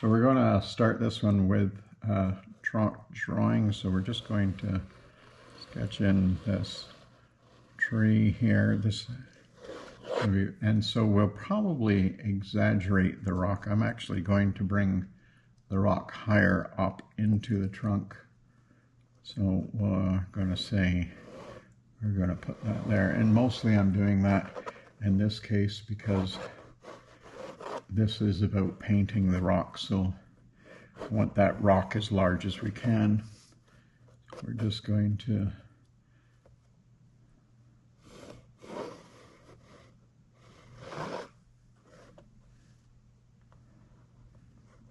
So we're going to start this one with drawing. So we're just going to sketch in this tree here. And so we'll probably exaggerate the rock. I'm actually going to bring the rock higher up into the trunk. So we're going to say, we're going to put that there. And mostly I'm doing that in this case because this is about painting the rock. So I want that rock as large as we can. We're just going to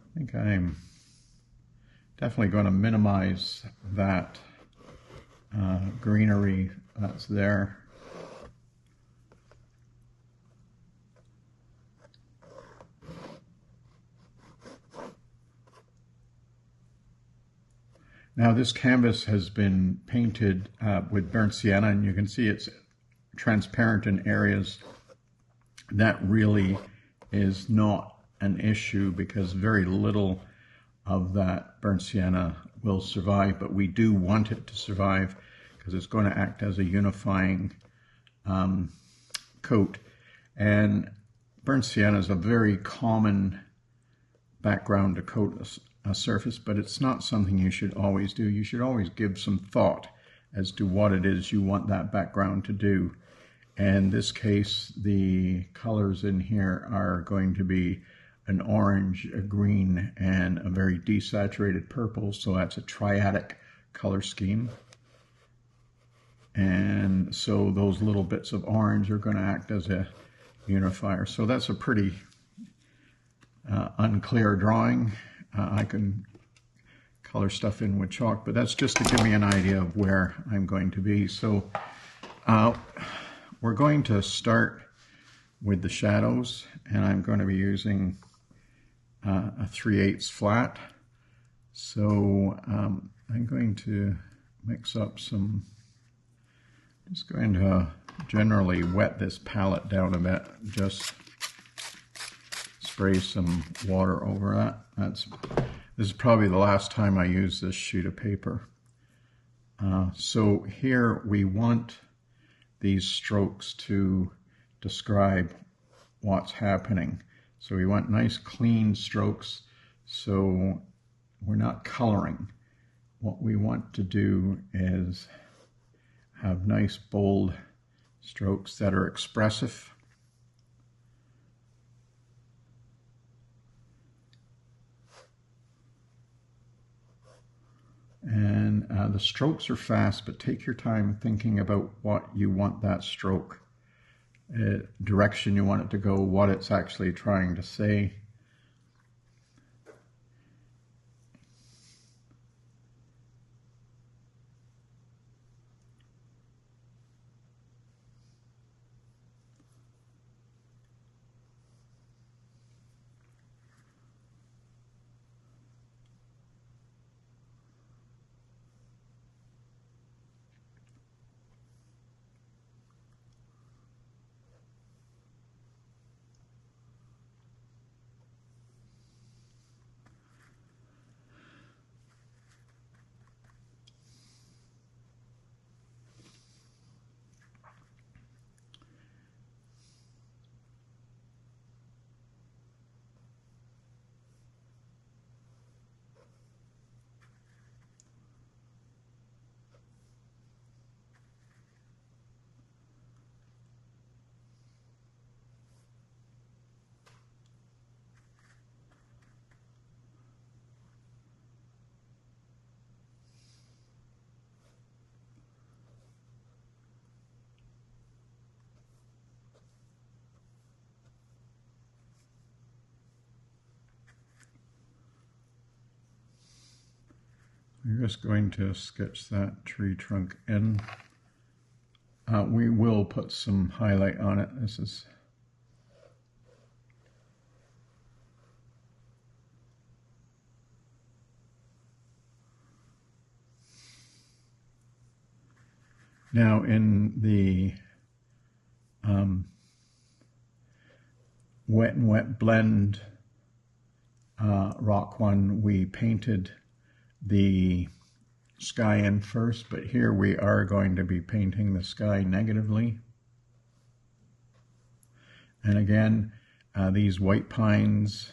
I think I'm definitely going to minimize that greenery that's there. Now this canvas has been painted with burnt sienna, and you can see it's transparent in areas. That really is not an issue because very little of that burnt sienna will survive, but we do want it to survive because it's going to act as a unifying coat. And burnt sienna is a very common background to coat a surface, but it's not something you should always do. You should always give some thought as to what it is you want that background to do. And in this case, the colors in here are going to be an orange, a green, and a very desaturated purple. So that's a triadic color scheme. And so those little bits of orange are going to act as a unifier. So that's a pretty unclear drawing. I can color stuff in with chalk, but that's just to give me an idea of where I'm going to be. So we're going to start with the shadows, and I'm going to be using a 3/8 flat. So I'm going to mix up some, just going to generally wet this palette down a bit, just spray some water over that. This is probably the last time I use this sheet of paper. So here we want these strokes to describe what's happening. So we want nice clean strokes, so we're not coloring. What we want to do is have nice bold strokes that are expressive. And the strokes are fast, but take your time thinking about what you want that stroke, direction you want it to go, what it's actually trying to say. We're just going to sketch that tree trunk in. We will put some highlight on it. This is now in the wet and wet blend rock one, we painted the sky in first, but here we are going to be painting the sky negatively. And again, these white pines,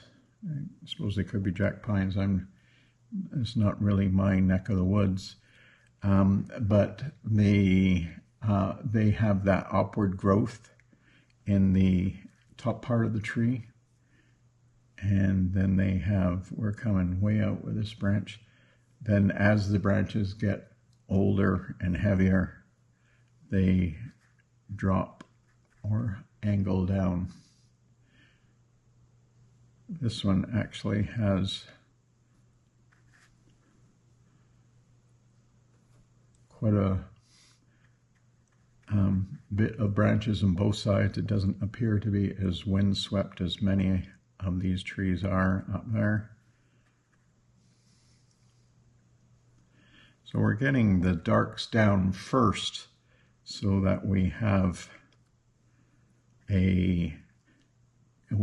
I suppose they could be jack pines. It's not really my neck of the woods, but they have that upward growth in the top part of the tree, and then we're coming way out with this branch. Then as the branches get older and heavier, they drop or angle down. This one actually has quite a bit of branches on both sides. It doesn't appear to be as windswept as many of these trees are up there. So we're getting the darks down first so that we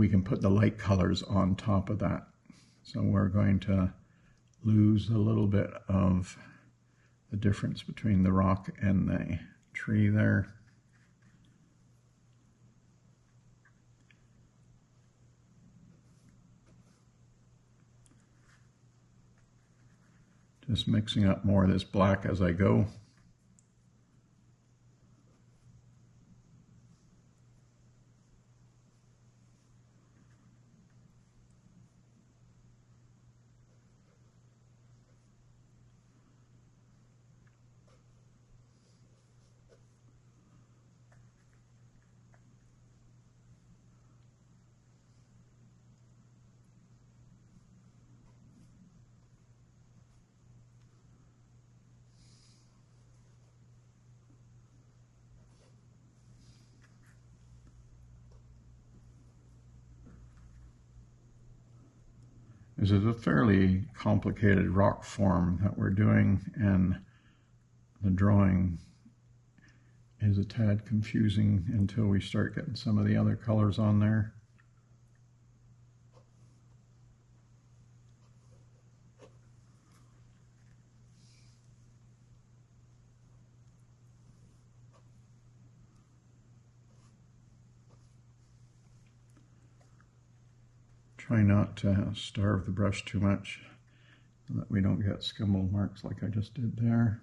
can put the light colors on top of that. So we're going to lose a little bit of the difference between the rock and the tree there. Just mixing up more of this black as I go. This is a fairly complicated rock form that we're doing, and the drawing is a tad confusing until we start getting some of the other colors on there. Try not to starve the brush too much so that we don't get scumble marks like I just did there.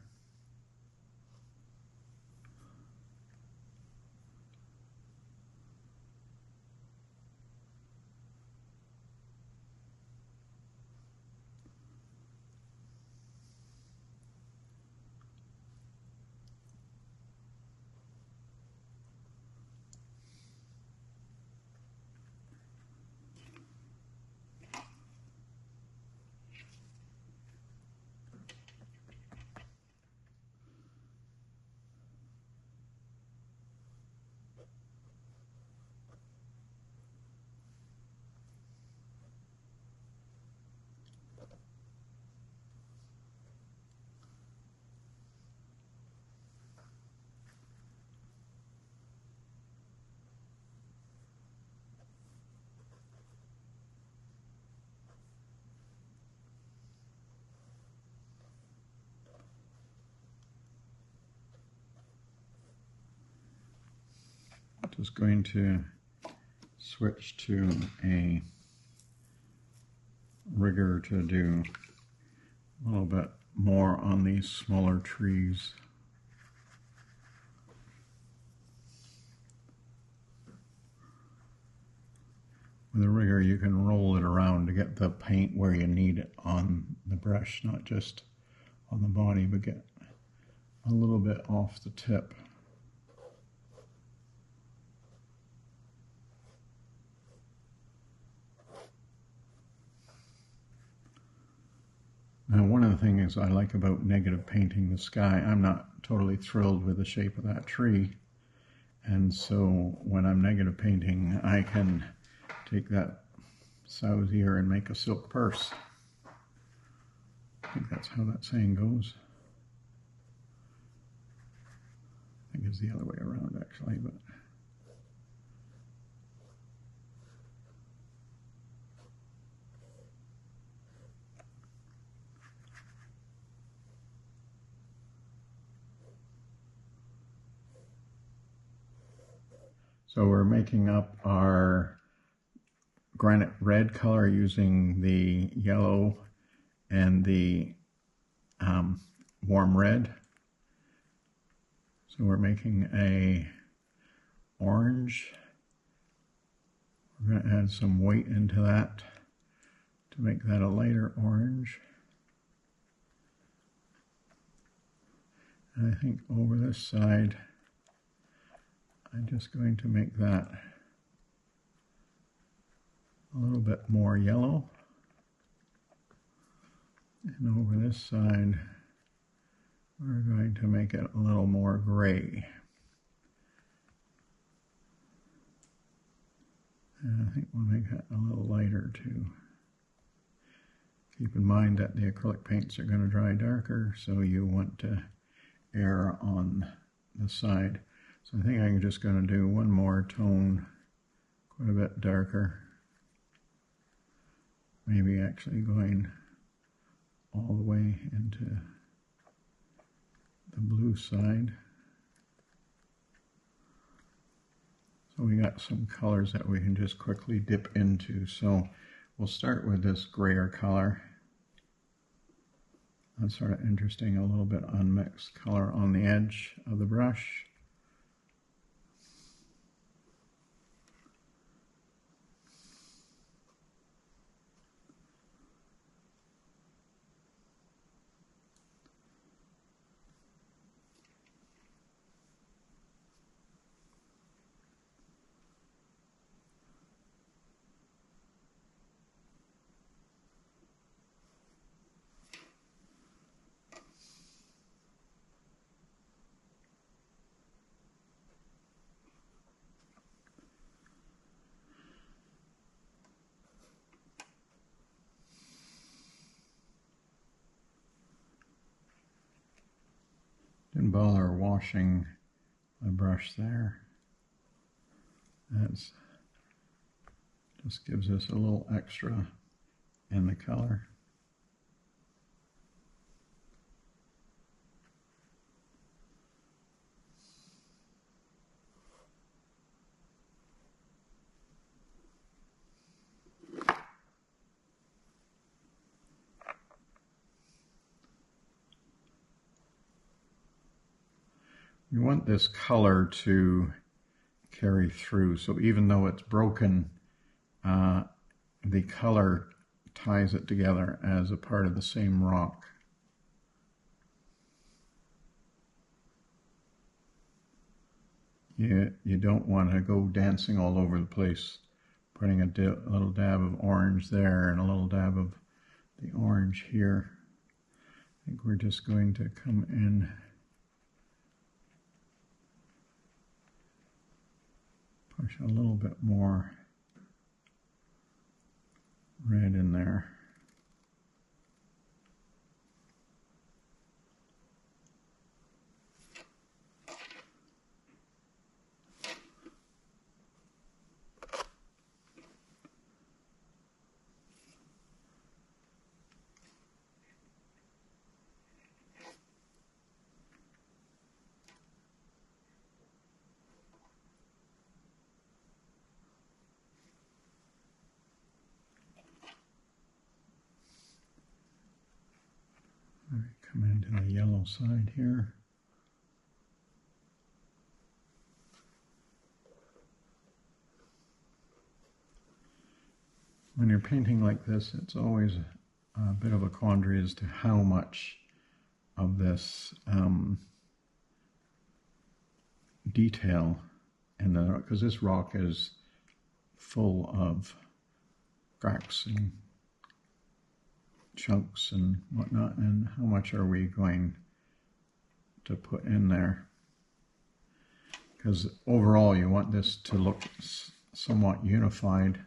Just going to switch to a rigger to do a little bit more on these smaller trees. With a rigger, you can roll it around to get the paint where you need it on the brush, not just on the body, but get a little bit off the tip. Now, one of the things I like about negative painting the sky, I'm not totally thrilled with the shape of that tree. And so when I'm negative painting, I can take that sow's ear and make a silk purse. I think that's how that saying goes. I think it's the other way around, actually, but... So we're making up our granite red color using the yellow and the warm red. So we're making a orange. We're going to add some weight into that to make that a lighter orange. And I think over this side, I'm just going to make that a little bit more yellow. And over this side, we're going to make it a little more gray. And I think we'll make that a little lighter too. Keep in mind that the acrylic paints are going to dry darker, so you want to err on the side. So I think I'm just going to do one more tone, quite a bit darker. Maybe actually going all the way into the blue side. So we got some colors that we can just quickly dip into. So we'll start with this grayer color. That's sort of interesting, a little bit unmixed color on the edge of the brush. Didn't bother washing the brush there. That's just gives us a little extra in the color. We want this color to carry through, so even though it's broken, the color ties it together as a part of the same rock. You don't want to go dancing all over the place, putting a little dab of orange there and a little dab of the orange here. I think we're just going to come in push a little bit more red in there. All right, come into the yellow side here. When you're painting like this, it's always a bit of a quandary as to how much of this detail in the, because this rock is full of cracks and chunks and whatnot, and how much are we going to put in there? Because overall you want this to look somewhat unified.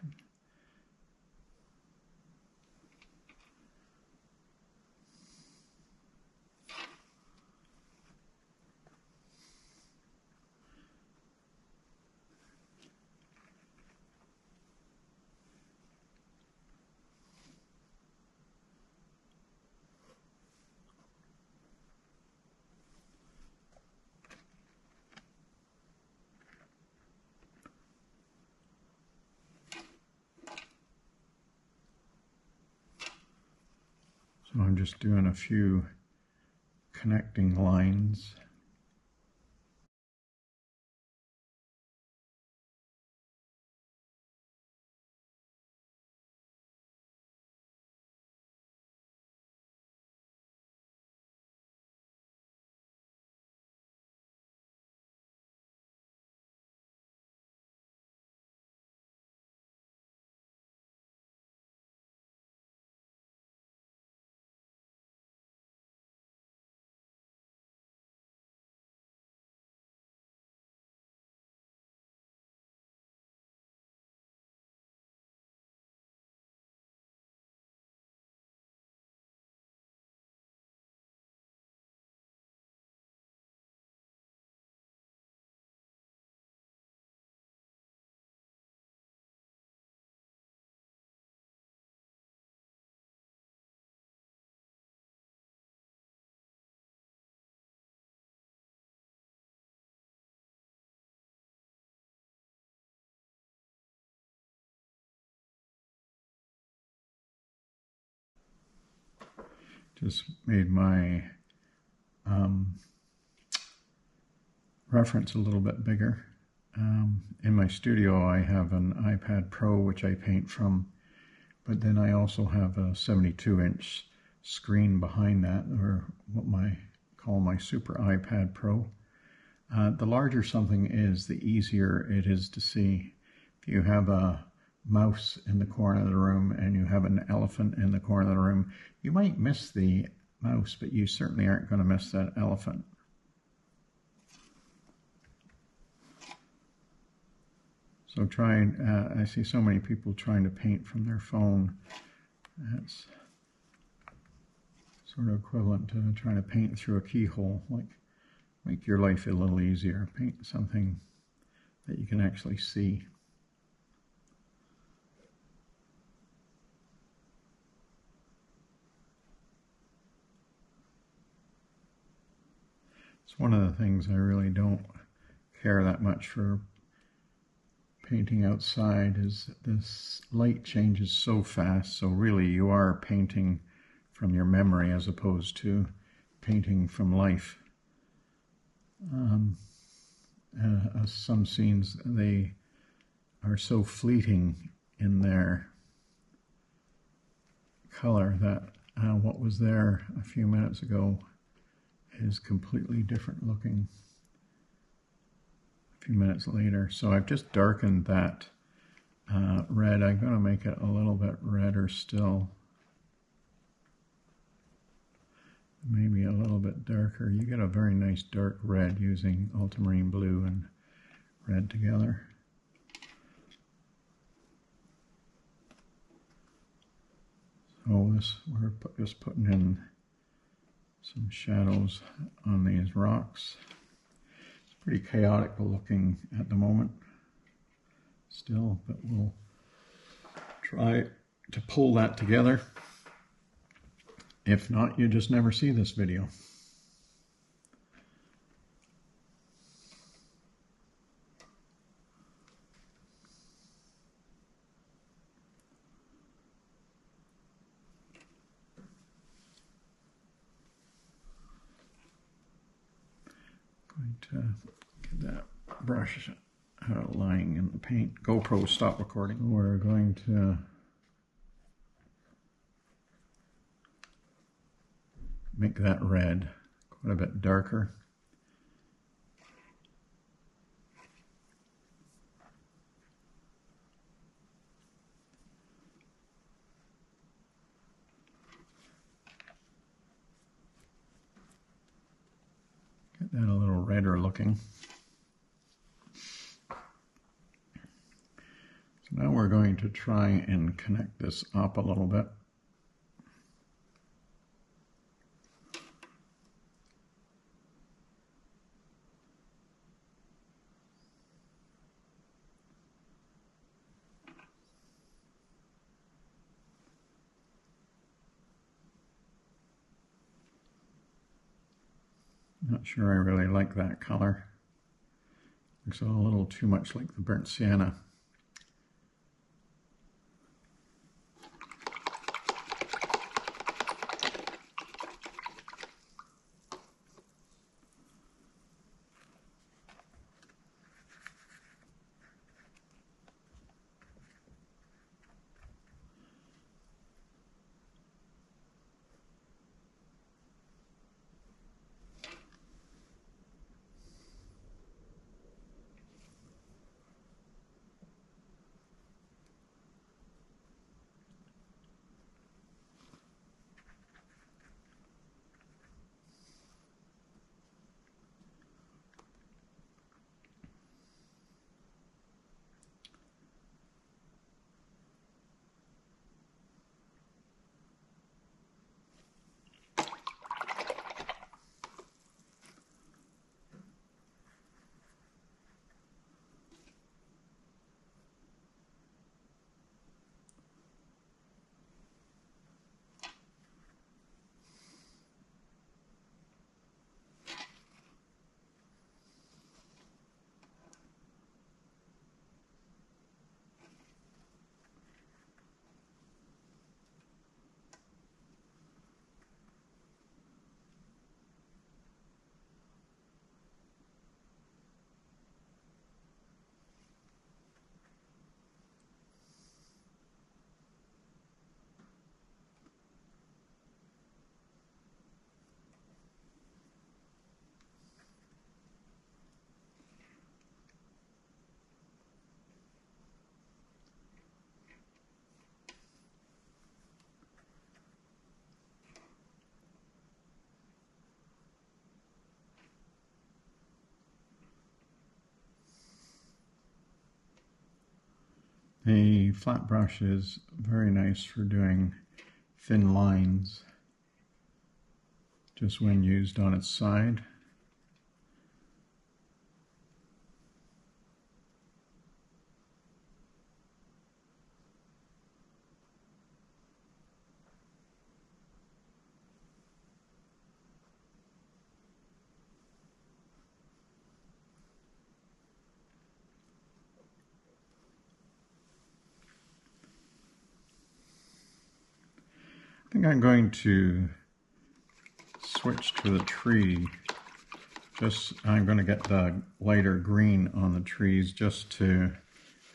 So I'm just doing a few connecting lines. Just made my reference a little bit bigger. In my studio I have an iPad Pro which I paint from, but then I also have a 72-inch screen behind that, or what I call my Super iPad Pro. The larger something is, the easier it is to see. If you have a mouse in the corner of the room and you have an elephant in the corner of the room, you might miss the mouse, but you certainly aren't going to miss that elephant. So I see so many people trying to paint from their phone. That's sort of equivalent to trying to paint through a keyhole. Like, make your life a little easier. Paint something that you can actually see. It's one of the things I really don't care that much for painting outside, is this light changes so fast. So really you are painting from your memory as opposed to painting from life. Some scenes, they are so fleeting in their color that what was there a few minutes ago is completely different looking a few minutes later. So I've just darkened that red. I'm going to make it a little bit redder still. Maybe a little bit darker. You get a very nice dark red using ultramarine blue and red together. So we're just putting in some shadows on these rocks. It's pretty chaotic looking at the moment still, but we'll try to pull that together. If not, you just never see this video. Going to get that brush lying in the paint. GoPro, stop recording. We're going to make that red quite a bit darker. Get that a little redder looking. So now we're going to try and connect this up a little bit. Not sure I really like that color. Looks a little too much like the burnt sienna. The flat brush is very nice for doing thin lines, just when used on its side. I think I'm going to switch to the tree. I'm going to get the lighter green on the trees just to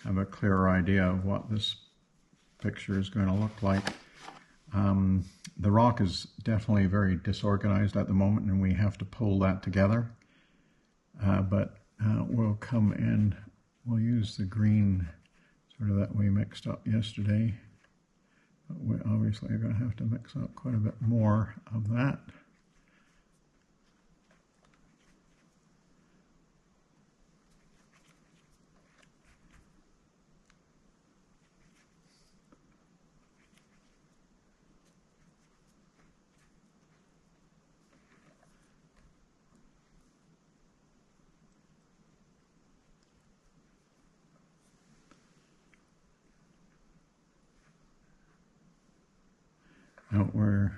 have a clearer idea of what this picture is going to look like. The rock is definitely very disorganized at the moment, and we have to pull that together. But we'll come in, we'll use the green sort of that we mixed up yesterday. But we obviously are going to have to mix up quite a bit more of that. We're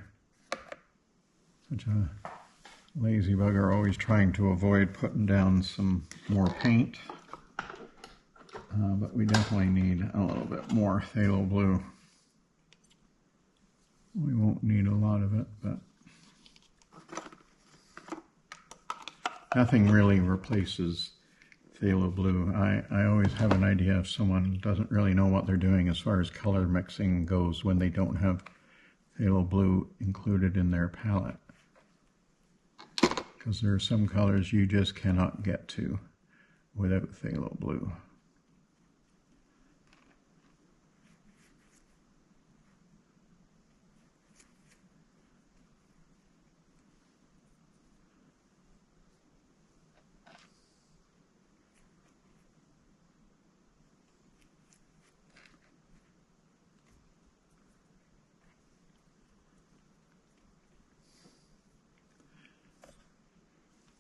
such a lazy bugger, always trying to avoid putting down some more paint. But we definitely need a little bit more phthalo blue. We won't need a lot of it, but nothing really replaces phthalo blue. I always have an idea if someone doesn't really know what they're doing as far as color mixing goes when they don't have phthalo blue included in their palette, because there are some colors you just cannot get to without phthalo blue.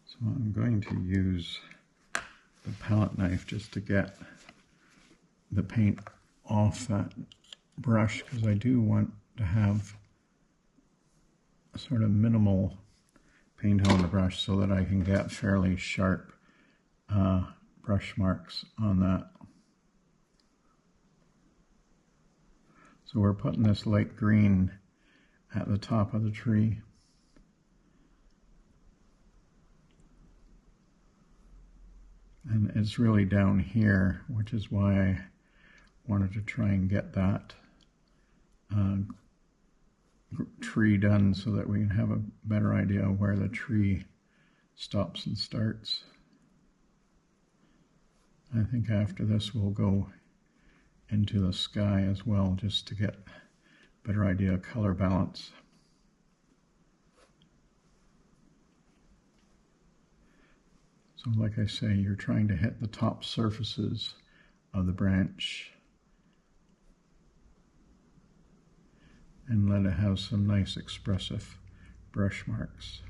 So I'm going to use the palette knife just to get the paint off that brush, because I do want to have a sort of minimal paint on the brush so that I can get fairly sharp brush marks on that. So we're putting this light green at the top of the tree. And it's really down here, which is why I wanted to try and get that tree done so that we can have a better idea of where the tree stops and starts. I think after this we'll go into the sky as well, just to get a better idea of color balance. So like I say, you're trying to hit the top surfaces of the branch and let it have some nice expressive brush marks.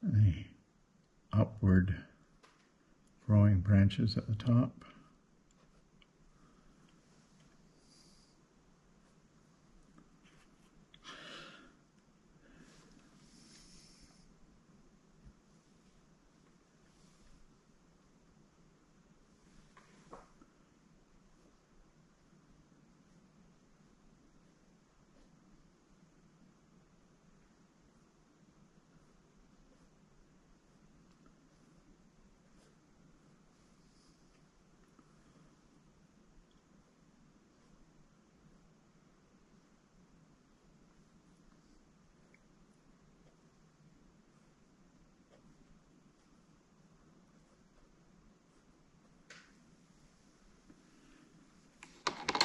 The upward growing branches at the top.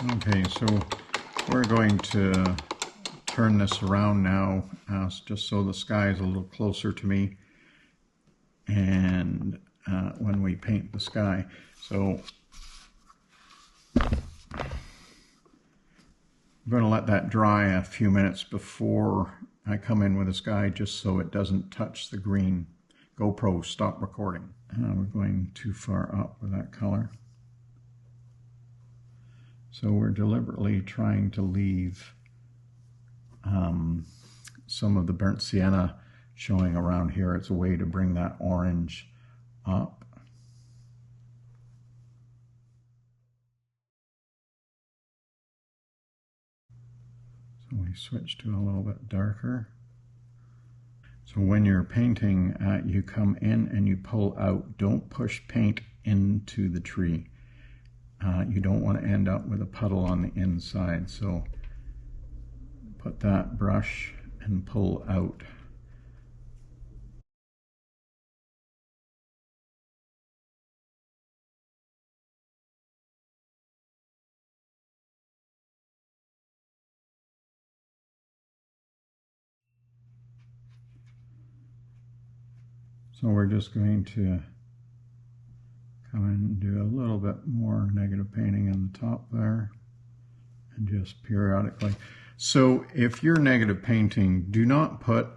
Okay, so we're going to turn this around now, just so the sky is a little closer to me, and when we paint the sky. So I'm going to let that dry a few minutes before I come in with the sky, just so it doesn't touch the green. GoPro, stop recording. We're going too far up with that color. So we're deliberately trying to leave some of the burnt sienna showing around here. It's a way to bring that orange up. So we switch to a little bit darker. So when you're painting, you come in and you pull out. Don't push paint into the tree. You don't want to end up with a puddle on the inside. So put that brush and pull out. So we're just going to come in and do a little bit more negative painting in the top there, and just periodically. So if you're negative painting, do not put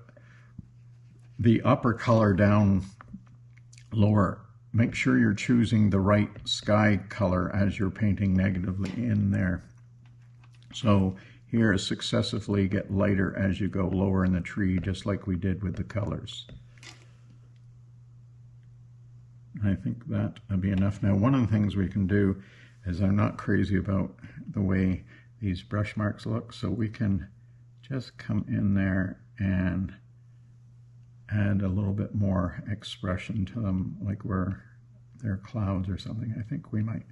the upper color down lower. Make sure you're choosing the right sky color as you're painting negatively in there. So here, successively get lighter as you go lower in the tree, just like we did with the colors. I think that would be enough. Now, one of the things we can do is, I'm not crazy about the way these brush marks look, so we can just come in there and add a little bit more expression to them, like where they're clouds or something. I think we might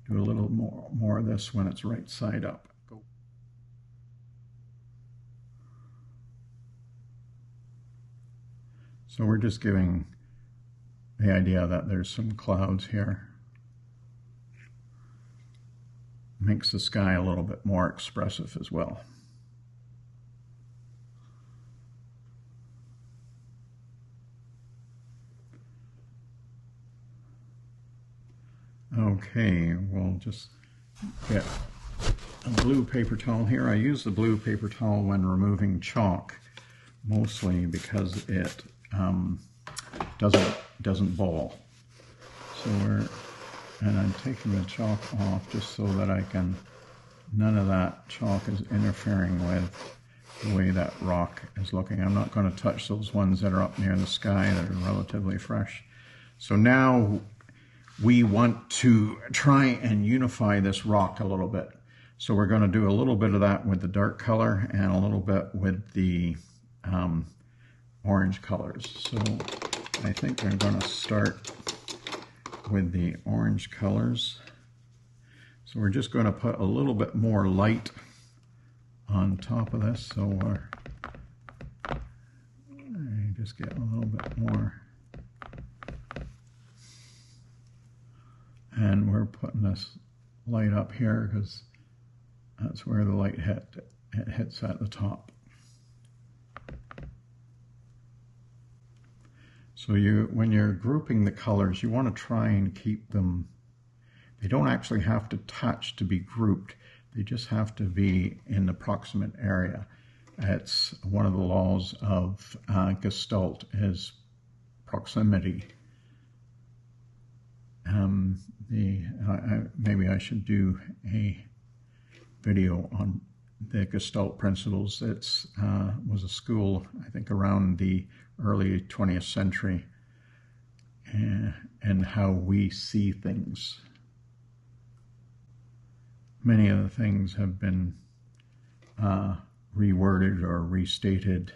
do a little more of this when it's right side up. Go. So we're just giving the idea that there's some clouds here. Makes the sky a little bit more expressive as well. Okay, we'll just get a blue paper towel here. I use the blue paper towel when removing chalk, mostly because it doesn't ball. So I'm taking the chalk off just so that none of that chalk is interfering with the way that rock is looking. I'm not going to touch those ones that are up near the sky that are relatively fresh. So now we want to try and unify this rock a little bit. So we're going to do a little bit of that with the dark color and a little bit with the orange colors. So I think I'm going to start with the orange colors. So we're just going to put a little bit more light on top of this. So I just get a little bit more. And we're putting this light up here because that's where the light hits at the top. So when you're grouping the colors, you want to try and keep them, they don't actually have to touch to be grouped. They just have to be in the proximate area. It's one of the laws of Gestalt is proximity. Maybe I should do a video on the Gestalt principles. It was a school, I think, around the early 20th century, and how we see things. Many of the things have been reworded or restated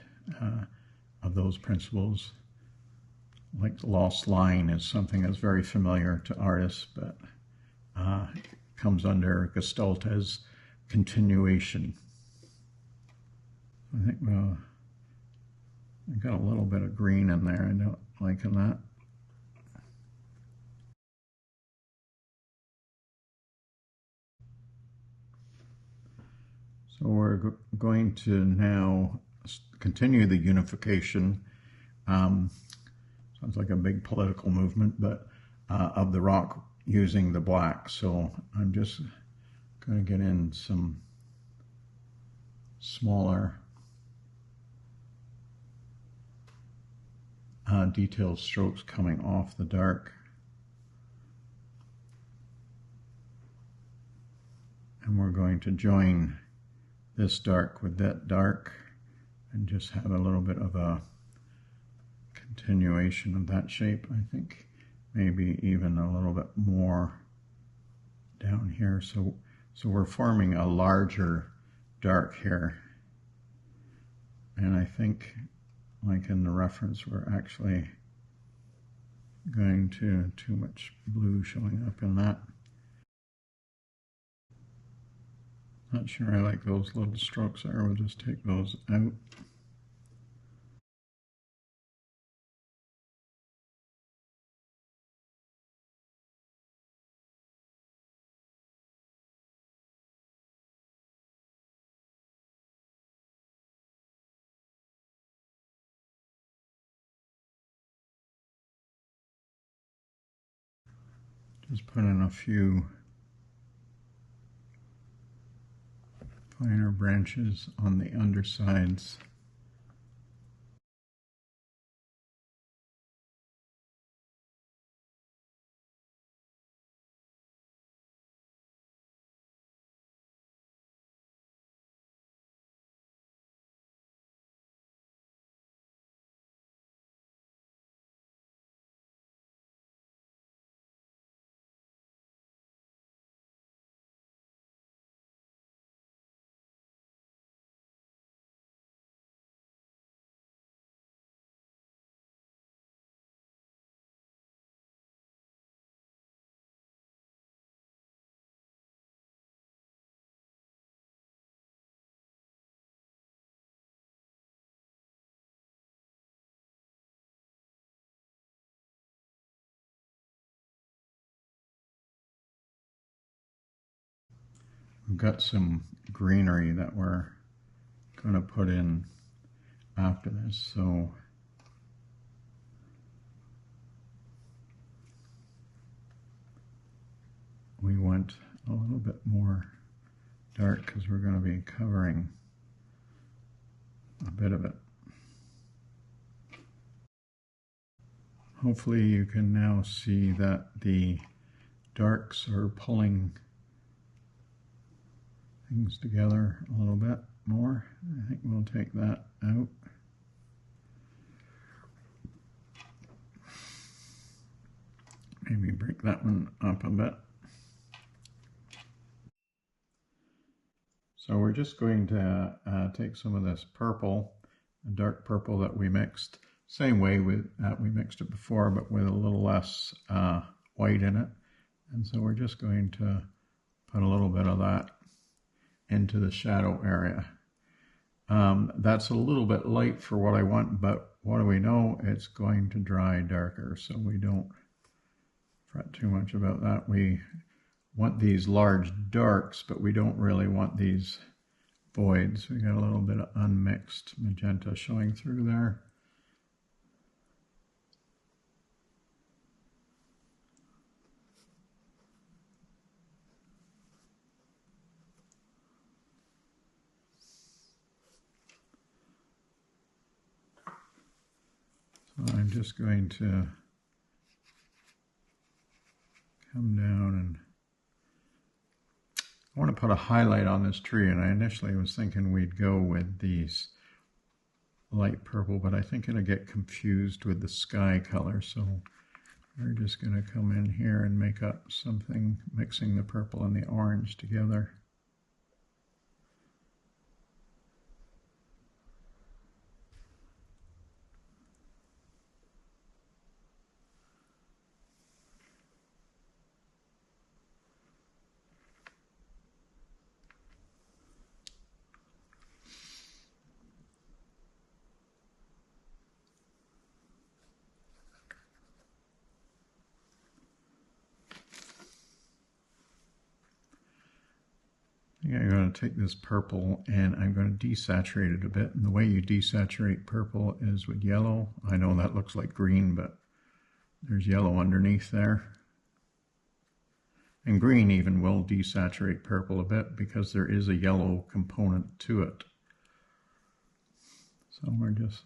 of those principles. Like the lost line is something that's very familiar to artists, but comes under Gestalt as continuation. I think I got a little bit of green in there. I don't like that. So we're going to now continue the unification. Sounds like a big political movement, but of the rock using the black. So I'm just going to get in some smaller detailed strokes coming off the dark. And we're going to join this dark with that dark and just have a little bit of a continuation of that shape. I think maybe even a little bit more down here. So we're forming a larger dark here. And I think, like in the reference, we're actually going to too much blue showing up in that. Not sure I like those little strokes there. We'll just take those out. Just put in a few finer branches on the undersides. We've got some greenery that we're going to put in after this, so we went a little bit more dark because we're going to be covering a bit of it. Hopefully you can now see that the darks are pulling things together a little bit more. I think we'll take that out. Maybe break that one up a bit. So we're just going to take some of this purple, a dark purple that we mixed, same way we mixed it before, but with a little less white in it. And so we're just going to put a little bit of that into the shadow area. That's a little bit light for what I want, but what do we know? It's going to dry darker, so we don't fret too much about that. We want these large darks, but we don't really want these voids. We got a little bit of unmixed magenta showing through there. So I'm just going to come down and I want to put a highlight on this tree, and I initially was thinking we'd go with these light purple, but I think it'll get confused with the sky color, so we're just going to come in here and make up something, mixing the purple and the orange together. think I'm going to take this purple and I'm going to desaturate it a bit. And the way you desaturate purple is with yellow. I know that looks like green, but there's yellow underneath there. And green even will desaturate purple a bit because there is a yellow component to it. So we're just...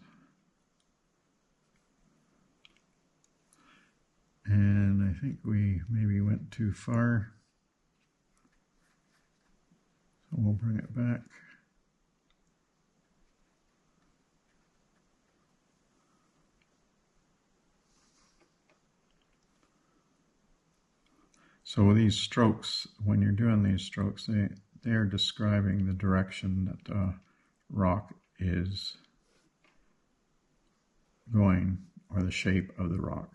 And I think we maybe went too far. So we'll bring it back. So with these strokes, when you're doing these strokes, they're describing the direction that the rock is going, or the shape of the rock.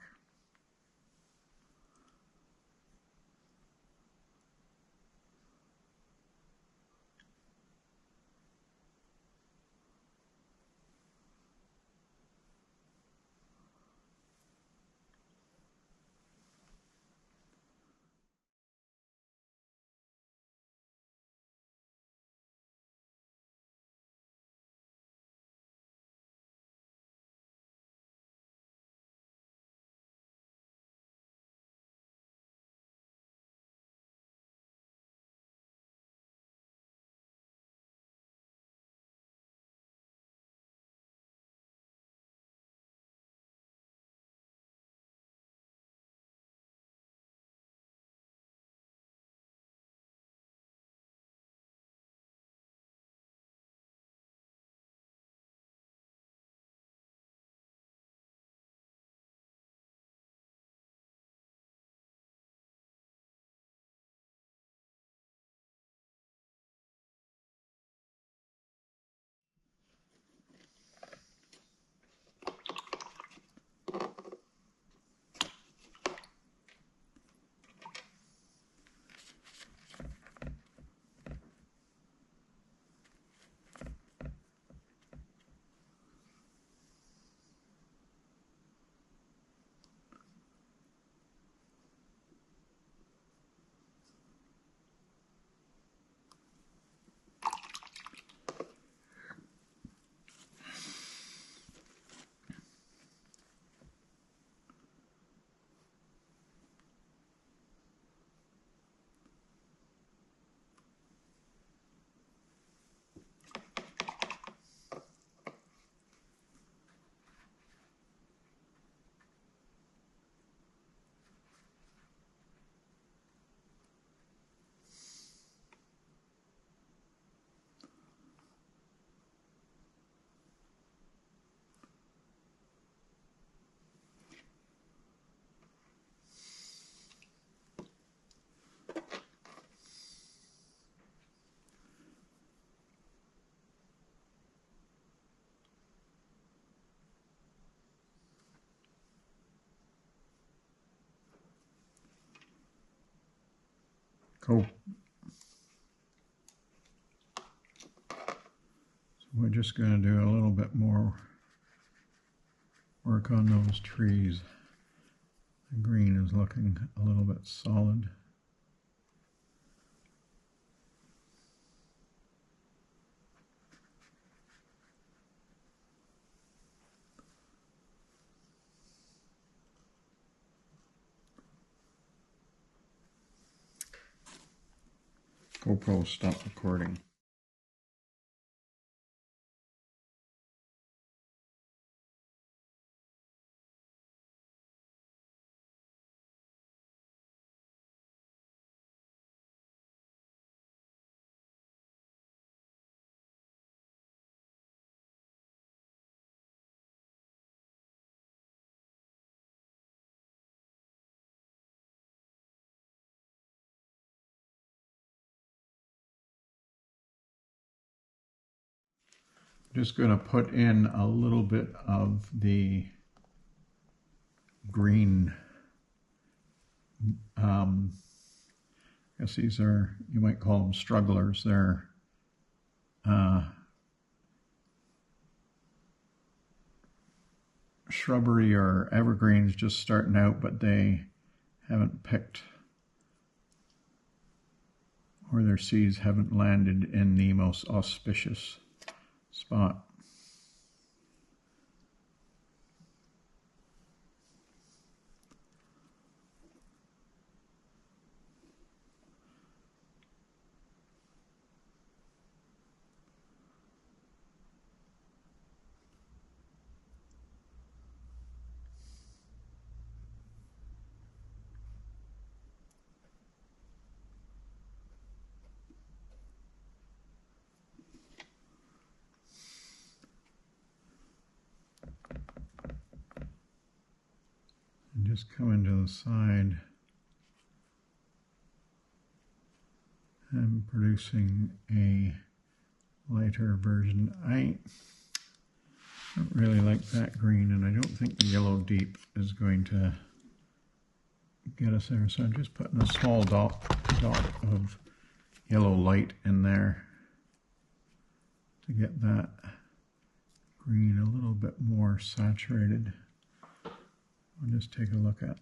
Cool. So we're just going to do a little bit more work on those trees. The green is looking a little bit solid. GoPro, stop recording. Just going to put in a little bit of the green. I guess these are, you might call them strugglers. They're shrubbery or evergreens just starting out, but they haven't picked or their seeds haven't landed in the most auspicious spot. And just coming to the side and producing a lighter version. I don't really like that green, and I don't think the yellow deep is going to get us there. So I'm just putting a small dot of yellow light in there to get that green a little bit more saturated. I'll just take a look at